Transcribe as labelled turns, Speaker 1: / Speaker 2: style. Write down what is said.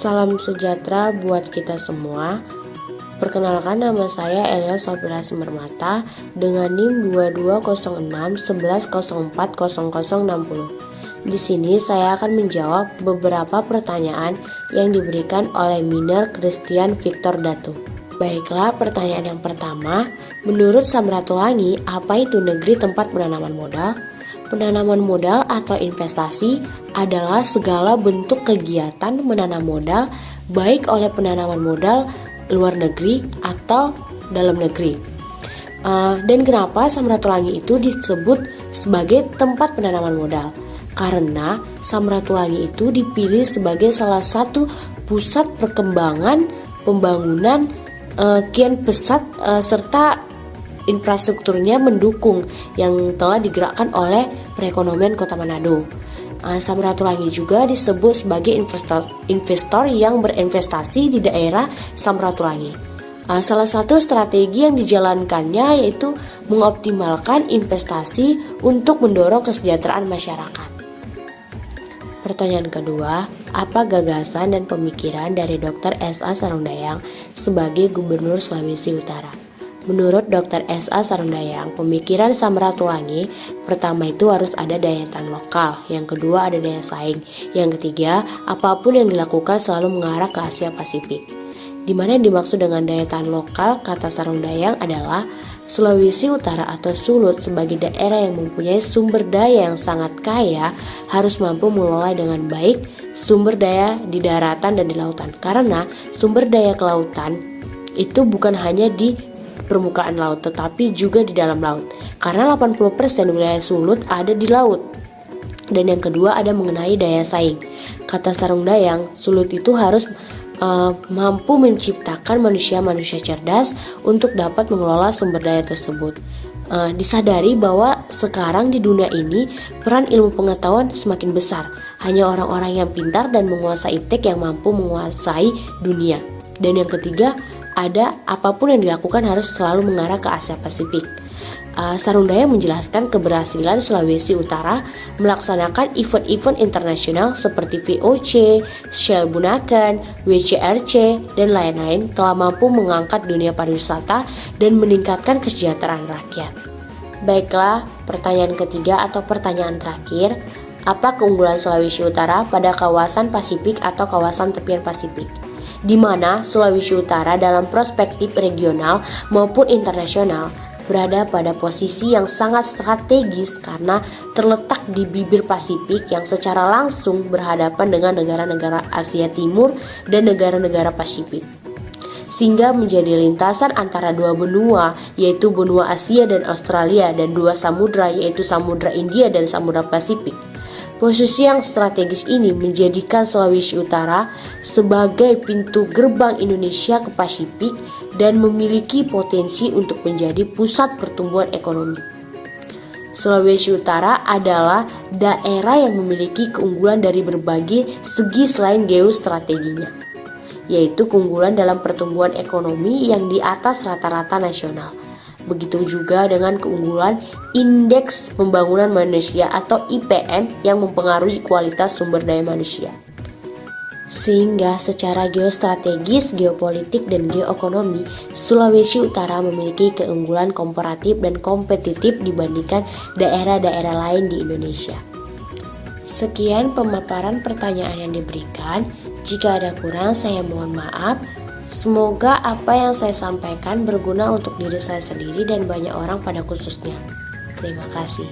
Speaker 1: Salam sejahtera buat kita semua. Perkenalkan, nama saya Elia Sofira Sumermata dengan NIM 220611040060. Di sini saya akan menjawab beberapa pertanyaan yang diberikan oleh Miner Christian Victor Datu. Baiklah, pertanyaan yang pertama, menurut Samratulangi, apa itu negeri tempat penanaman modal? Penanaman modal atau investasi adalah segala bentuk kegiatan menanam modal baik oleh penanaman modal luar negeri atau dalam negeri. Dan kenapa Samratulangi itu disebut sebagai tempat penanaman modal? Karena Samratulangi itu dipilih sebagai salah satu pusat perkembangan pembangunan kian pesat serta infrastrukturnya mendukung yang telah digerakkan oleh perekonomian Kota Manado. Samratulangi juga disebut sebagai investor yang berinvestasi di daerah Samratulangi. Salah satu strategi yang dijalankannya yaitu mengoptimalkan investasi untuk mendorong kesejahteraan masyarakat. Pertanyaan kedua, apa gagasan dan pemikiran dari Dr. S.A. Sarundayang sebagai Gubernur Sulawesi Utara? Menurut Dr. S.A. Sarundayang, pemikiran Samratulangi pertama itu harus ada daya tahan lokal, yang kedua ada daya saing, yang ketiga apapun yang dilakukan selalu mengarah ke Asia Pasifik. Di mana yang dimaksud dengan daya tahan lokal, kata Sarundayang adalah Sulawesi Utara atau Sulut sebagai daerah yang mempunyai sumber daya yang sangat kaya harus mampu mengelola dengan baik sumber daya di daratan dan di lautan. Karena sumber daya kelautan itu bukan hanya di permukaan laut tetapi juga di dalam laut. Karena 80% wilayah Sulut ada di laut. Dan yang kedua ada mengenai daya saing. Kata Sarundayang, Sulut itu harus mampu menciptakan manusia-manusia cerdas untuk dapat mengelola sumber daya tersebut. Disadari bahwa sekarang di dunia ini peran ilmu pengetahuan semakin besar. Hanya orang-orang yang pintar dan menguasai tek yang mampu menguasai dunia. Dan yang ketiga ada apapun yang dilakukan harus selalu mengarah ke Asia Pasifik. Sarundayang menjelaskan keberhasilan Sulawesi Utara melaksanakan event-event internasional seperti VOC, Shell Bunaken, WCRC, dan lain-lain telah mampu mengangkat dunia pariwisata dan meningkatkan kesejahteraan rakyat. Baiklah, pertanyaan ketiga atau pertanyaan terakhir, apa keunggulan Sulawesi Utara pada kawasan Pasifik atau kawasan tepian Pasifik? Di mana Sulawesi Utara dalam perspektif regional maupun internasional berada pada posisi yang sangat strategis karena terletak di bibir Pasifik yang secara langsung berhadapan dengan negara-negara Asia Timur dan negara-negara Pasifik, sehingga menjadi lintasan antara dua benua yaitu benua Asia dan Australia dan dua samudra yaitu Samudra India dan Samudra Pasifik. Posisi yang strategis ini menjadikan Sulawesi Utara sebagai pintu gerbang Indonesia ke Pasifik dan memiliki potensi untuk menjadi pusat pertumbuhan ekonomi. Sulawesi Utara adalah daerah yang memiliki keunggulan dari berbagai segi selain geostrateginya, yaitu keunggulan dalam pertumbuhan ekonomi yang di atas rata-rata nasional. Begitu juga dengan keunggulan Indeks Pembangunan Manusia atau IPM yang mempengaruhi kualitas sumber daya manusia. Sehingga secara geostrategis, geopolitik, dan geoekonomi, Sulawesi Utara memiliki keunggulan komparatif dan kompetitif dibandingkan daerah-daerah lain di Indonesia. Sekian pemaparan pertanyaan yang diberikan. Jika ada kurang, saya mohon maaf. Semoga apa yang saya sampaikan berguna untuk diri saya sendiri dan banyak orang pada khususnya. Terima kasih.